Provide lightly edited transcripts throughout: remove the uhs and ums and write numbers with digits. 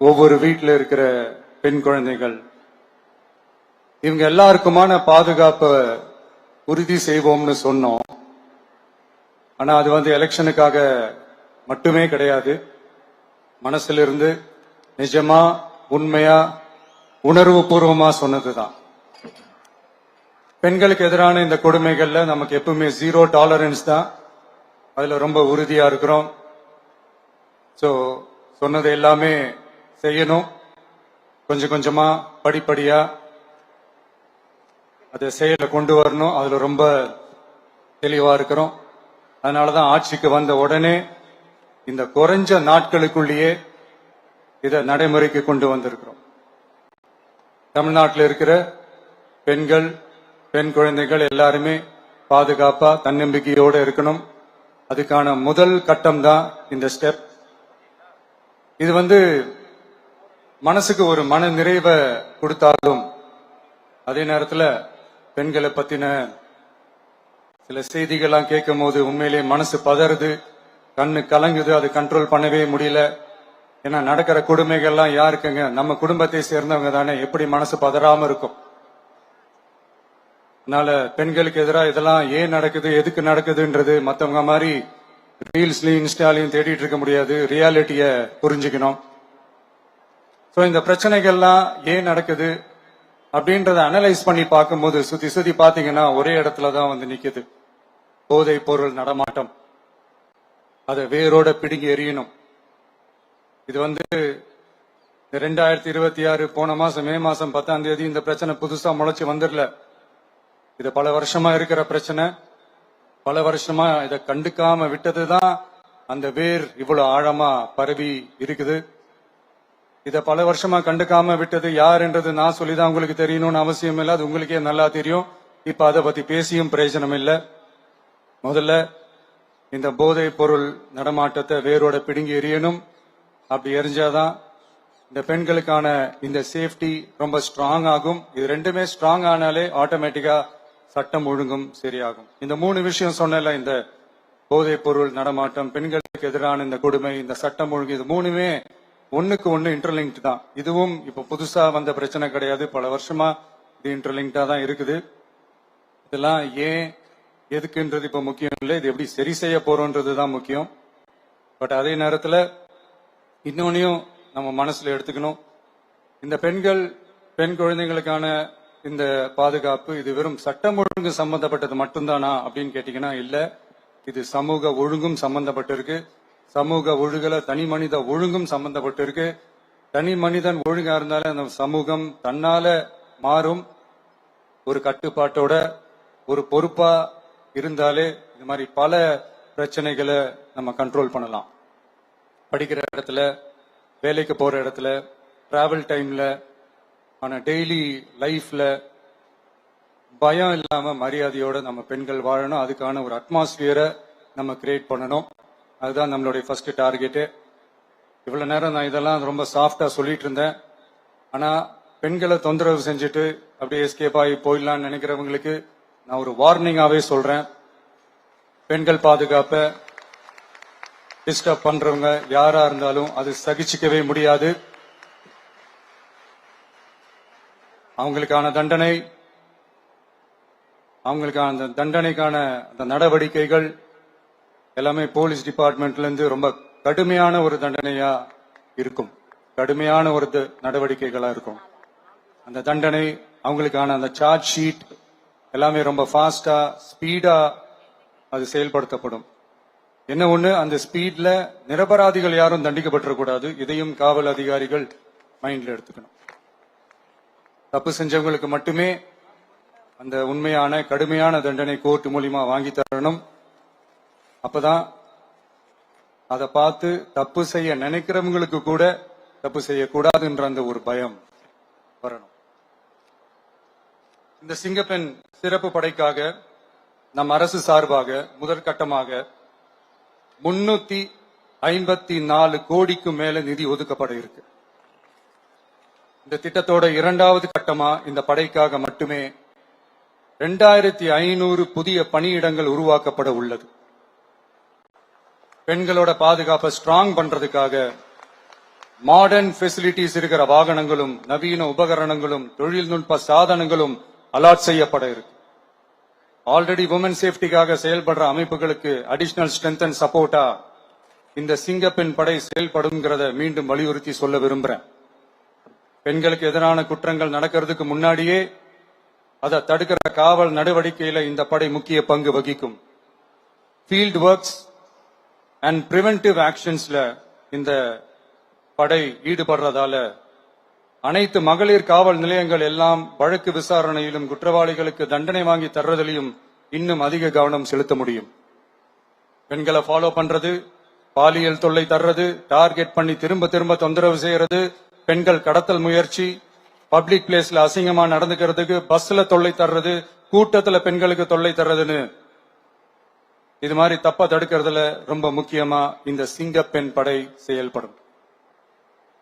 ஒவ்வொரு வீட்டில் இருக்கிற பெண் குழந்தைகள் இவங்க எல்லாருக்குமான பாதுகாப்பை உறுதி செய்வோம்னு சொன்னோம். ஆனா அது எலெக்ஷனுக்காக மட்டுமே கிடையாது. மனசுல இருந்து நிஜமா உண்மையா உணர்வு பூர்வமா சொன்னதுதான். பெண்களுக்கு எதிரான இந்த கொடுமைகள்ல நமக்கு எப்பவுமே 0 டாலரன்ஸ் தான். அதுல ரொம்ப உறுதியா இருக்கிறோம். சோ சொன்னது எல்லாமே செய்யணும். கொஞ்சம் கொஞ்சமா படிப்படியா அதை செயல கொண்டு வரணும். அதுல ரொம்ப தெளிவா இருக்கிறோம். அதனாலதான் ஆட்சிக்கு வந்த உடனே இந்த குறைஞ்ச நாட்களுக்குள்ளேயே இதை நடைமுறைக்கு கொண்டு வந்திருக்கிறோம். தமிழ்நாட்டில் இருக்கிற பெண்கள், பெண் குழந்தைகள் எல்லாருமே பாதுகாப்பா தன்னம்பிக்கையோடு இருக்கணும். அதுக்கான முதல் கட்டம் தான் இந்த ஸ்டெப். இது மனசுக்கு ஒரு மன நிறைவை கொடுத்தாலும் அதே நேரத்தில் பெண்களை பத்தின சில செய்திகள்லாம் கேட்கும் போது உண்மையிலேயே மனசு பதறுது, கண்ணு கலங்குது. அது கண்ட்ரோல் பண்ணவே முடியல. ஏன்னா நடக்கிற கொடுமைகள்லாம் யாருக்குங்க? நம்ம குடும்பத்தை சேர்ந்தவங்க தானே. எப்படி மனசு பதறாம இருக்கும்? அதனால பெண்களுக்கு எதிராக இதெல்லாம் ஏன் நடக்குது, எதுக்கு நடக்குதுன்றது மற்றவங்க மாதிரி ரீல்ஸ்லயும் இன்ஸ்டாலையும் தேடிட்டு இருக்க முடியாது. ரியாலிட்டிய புரிஞ்சுக்கணும். சோ இந்த பிரச்சனைகள்லாம் ஏன் நடக்குது அப்படின்றத அனலைஸ் பண்ணி பார்க்கும்போது சுத்தி சுத்தி பாத்தீங்கன்னா ஒரே இடத்துலதான் நிக்குது. போதை பொருள் நடமாட்டம். அதை வேரோட பிடுங்கி எறியணும். இது 2026 போன மாசம் மே மாசம் 10ஆம் தேதி இந்த பிரச்சனை புதுசா முளைச்சு வந்துடல. இது பல வருஷமா இருக்கிற பிரச்சனை. பல வருஷமா இதை கண்டுக்காம விட்டதுதான் அந்த வேர் இவ்வளவு ஆழமா பரவி இருக்குது. இத பல வருஷமா கண்டுக்காம விட்டது யாருன்றது நான் சொல்லிதான் உங்களுக்கு தெரியணும்னு அவசியம் இல்லை. அது உங்களுக்கே நல்லா தெரியும். இப்ப அதை பத்தி பேசியும் பிரயோஜனம் இல்லை. முதல்ல இந்த போதை பொருள் நடமாட்டத்தை வேரோட பிடுங்கி எறியணும். அப்படி எரிஞ்சாதான் இந்த பெண்களுக்கான இந்த சேஃப்டி ரொம்ப ஸ்ட்ராங் ஆகும். இது ரெண்டுமே ஸ்ட்ராங் ஆனாலே ஆட்டோமேட்டிக்கா சட்டம் ஒழுங்கும் சரியாகும். இந்த 3 விஷயம் சொன்னல, இந்த போதை பொருள் நடமாட்டம், பெண்களுக்கு எதிரான இந்த கொடுமை, இந்த சட்டம் ஒழுங்கு, இது 3மே ஒண்ணுக்கு ஒண்ணு இன்டர்லிங்க் தான். இதுவும் இப்ப புதுசா வந்த பிரச்சனை கிடையாது. பல வருஷமா இது இன்டர்லிங்க்டா தான் இருக்குது. இதெல்லாம் ஏன் எதுக்குன்றது இப்ப முக்கியம் இல்லை. இது எப்படி சரி செய்ய போறோம்ன்றதுதான் முக்கியம். பட் அதே நேரத்துல இன்னொன்னையும் நம்ம மனசுல எடுத்துக்கணும். இந்த பெண் குழந்தைகளுக்கான இந்த பாதுகாப்பு இது வெறும் சட்டம் ஒழுங்கு சம்பந்தப்பட்டது மட்டும்தானா அப்படின்னு கேட்டீங்கன்னா இல்ல. இது சமூக ஒழுங்கும் சம்பந்தப்பட்டிருக்கு. சமூக ஒழுகல தனி மனித ஒழுங்கும் சம்பந்தப்பட்டிருக்கு. தனி மனிதன் ஒழுங்கா இருந்தாலே அந்த சமூகம் தன்னால மாறும். ஒரு கட்டுப்பாட்டோட ஒரு பொறுப்பா இருந்தாலே இது மாதிரி பல பிரச்சனைகளை நம்ம கண்ட்ரோல் பண்ணலாம். படிக்கிற இடத்துல, வேலைக்கு போற இடத்துல, டிராவல் டைம்ல, ஆனா டெய்லி லைஃப்ல பயம் இல்லாம மரியாதையோட நம்ம பெண்கள் வாழணும். அதுக்கான ஒரு அட்மாஸ்பியரை நம்ம கிரியேட் பண்ணணும். அதுதான் நம்மளுடைய ஃபர்ஸ்ட் டார்கெட்டு. இவ்வளவு நேரம் நான் இதெல்லாம் ரொம்ப சாஃப்டா சொல்லிட்டு இருந்தேன். ஆனா பெண்களை தொந்தரவு செஞ்சுட்டு அப்படியே எஸ்கேப் ஆகி போயிடலாம்னு நினைக்கிறவங்களுக்கு நான் ஒரு வார்னிங்காவே சொல்றேன். பெண்கள் பாதுகாப்பை டிஸ்டர்ப் பண்றவங்க யாரா இருந்தாலும் அது சகிச்சுக்கவே முடியாது. அவங்களுக்கான தண்டனைக்கான அந்த நடவடிக்கைகள் எல்லாமே போலீஸ் டிபார்ட்மெண்ட்ல இருந்து ரொம்ப கடுமையான ஒரு தண்டனையா இருக்கும். கடுமையான ஒரு நடவடிக்கைகளா இருக்கும். அந்த தண்டனை, அவங்களுக்கான அந்த சார்ஜ் ஷீட் எல்லாமே ரொம்ப ஃபாஸ்டா ஸ்பீடா அது செயல்படுத்தப்படும். என்ன ஒண்ணு, அந்த ஸ்பீட்ல நிரபராதிகள் யாரும் தண்டிக்கப்பட்டிருக்கூடாது. இதையும் காவல் அதிகாரிகள் மைண்ட்ல எடுத்துக்கணும். தப்பு செஞ்சவங்களுக்கு மட்டுமே அந்த உண்மையான கடுமையான தண்டனை கோர்ட் மூலியமா வாங்கி தரணும். அப்பதான் அதை பார்த்து தப்பு செய்ய நினைக்கிறவங்களுக்கு கூட தப்பு செய்யக்கூடாதுன்ற அந்த ஒரு பயம் வரணும். இந்த சிங்கப்பெண் சிறப்பு படைக்காக நம் அரசு சார்பாக முதற்கட்டமாக 354 கோடிக்கும் மேல நிதி ஒதுக்கப்பட இருக்கு. இந்த திட்டத்தோட 2வது கட்டமா இந்த படைக்காக மட்டுமே 2500 புதிய பணியிடங்கள் உருவாக்கப்பட உள்ளது. பெண்களோட பாதுகாப்பை ஸ்ட்ராங் பண்றதுக்காக மாடர்ன் ஃபெசிலிட்டிஸ் இருக்கிற வாகனங்களும் நவீன உபகரணங்களும் தொழில்நுட்ப சாதனங்களும் அலாட் செய்யப்பட இருக்கு. ஆல்ரெடி உமன் சேஃப்டிக்காக செயல்படுற அமைப்புகளுக்கு அடிஷனல் ஸ்ட்ரென்த் அண்ட் சப்போர்ட்டா இந்த சிங்கப்பெண் படை செயல்படுங்கிறத மீண்டும் வலியுறுத்தி சொல்ல விரும்புறேன். பெண்களுக்கு எதிரான குற்றங்கள் நடக்கிறதுக்கு முன்னாடியே அதை தடுக்கிற காவல் நடவடிக்கையில இந்த படை முக்கிய பங்கு வகிக்கும். ஃபீல்ட் ஒர்க்ஸ் அண்ட் பிரிவென்டிவ் ஆக்ஷன்ஸ்ல இந்த படை ஈடுபடுறதால அனைத்து மகளிர் காவல் நிலையங்கள் எல்லாம் வழக்கு விசாரணையிலும் குற்றவாளிகளுக்கு தண்டனை வாங்கி தர்றதிலையும் இன்னும் அதிக கவனம் செலுத்த முடியும். பெண்களை ஃபாலோ பண்றது, பாலியல் தொல்லை தர்றது, டார்கெட் பண்ணி திரும்ப திரும்ப தொந்தரவு செய்யறது, பெண்கள் கடத்தல் முயற்சி, பப்ளிக் பிளேஸ்ல அசிங்கமா நடந்துக்கிறதுக்கு பஸ்ல தொல்லை தர்றது, கூட்டத்துல பெண்களுக்கு தொல்லை தர்றதுன்னு இது மாதிரி தப்பா தடுக்கிறதுல ரொம்ப முக்கியமா இந்த சிங்கப்பெண் படை செயல்படும்.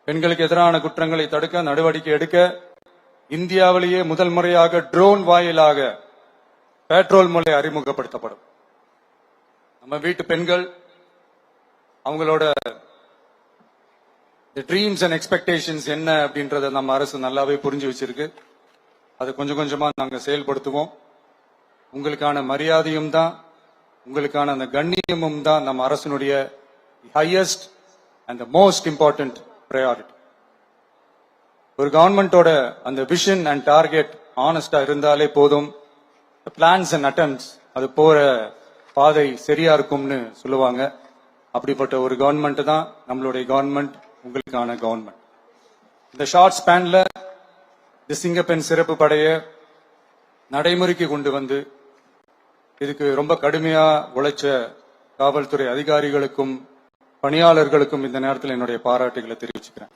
பெண்களுக்கு எதிரான குற்றங்களை தடுக்க நடவடிக்கை எடுக்க இந்தியாவிலேயே முதல் முறையாக ட்ரோன் வாயிலாக பெட்ரோல் முறை அறிமுகப்படுத்தப்படும். நம்ம வீட்டு பெண்கள் அவங்களோட ட்ரீம்ஸ் அண்ட் எக்ஸ்பெக்டேஷன்ஸ் என்ன அப்படின்றத நம்ம அரசு நல்லாவே புரிஞ்சு வச்சிருக்கு. அது கொஞ்சம் கொஞ்சமா நாங்க செயல்படுத்துவோம். உங்களுக்கான மரியாதையும் தான், உங்களுக்கான அந்த கண்ணியமும் தான் நம்ம அரசினுடைய highest and most important priority. ஒரு கவர்மெண்டோட அந்த விஷன் அண்ட் டார்கெட் ஆனஸ்டா இருந்தாலே போதும். பிளான்ஸ் அண்ட் அட்டெம்ப்ட்ஸ் அது போற பாதை சரியா இருக்கும்னு சொல்லுவாங்க. அப்படிப்பட்ட ஒரு கவர்மெண்ட் தான் நம்மளுடைய கவர்மெண்ட், உங்களுக்கான கவர்மெண்ட். இந்த ஷார்ட் ஸ்பேன்ல இந்த சிங்கப்பெண் சிறப்பு படைய நடைமுறைக்கு கொண்டு வந்து இதுக்கு ரொம்ப கடுமையா உழைச்ச காவல்துறை அதிகாரிகளுக்கும் பணியாளர்களுக்கும் இந்த நேரத்தில் என்னுடைய பாராட்டுகளை தெரிவிச்சுக்கிறேன்.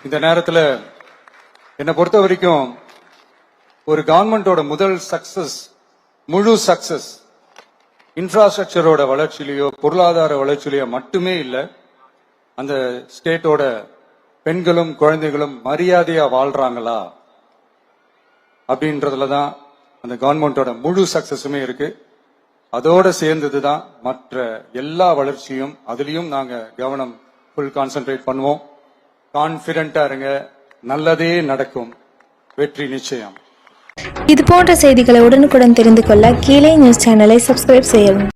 இந்த நேரத்தில் என்னை பொறுத்த வரைக்கும் ஒரு கவர்மெண்டோட முதல் சக்சஸ், முழு சக்சஸ் இன்ஃப்ராஸ்ட்ரக்சரோட வளர்ச்சியிலேயோ பொருளாதார வளர்ச்சியிலேயோ மட்டுமே இல்லை, அந்த ஸ்டேட்டோட பெண்களும் குழந்தைகளும் மரியாதையா வாழ்றாங்களா அப்படின்றதுல தான் அந்த கவர்மெண்டோட முழு சக்சஸுமே இருக்கு. அதோட சேர்ந்ததுதான் மற்ற எல்லா வளர்ச்சியும். அதுலயும் நாங்க கவனம் ஃபுல் கான்சென்ட்ரேட் பண்ணுவோம். கான்பிடென்டா இருங்க, நல்லதே நடக்கும், வெற்றி நிச்சயம். இது போன்ற செய்திகளை உடனுக்குடன் தெரிந்து கொள்ள கீழே நியூஸ் சேனலை சப்ஸ்கிரைப் செய்யவும்.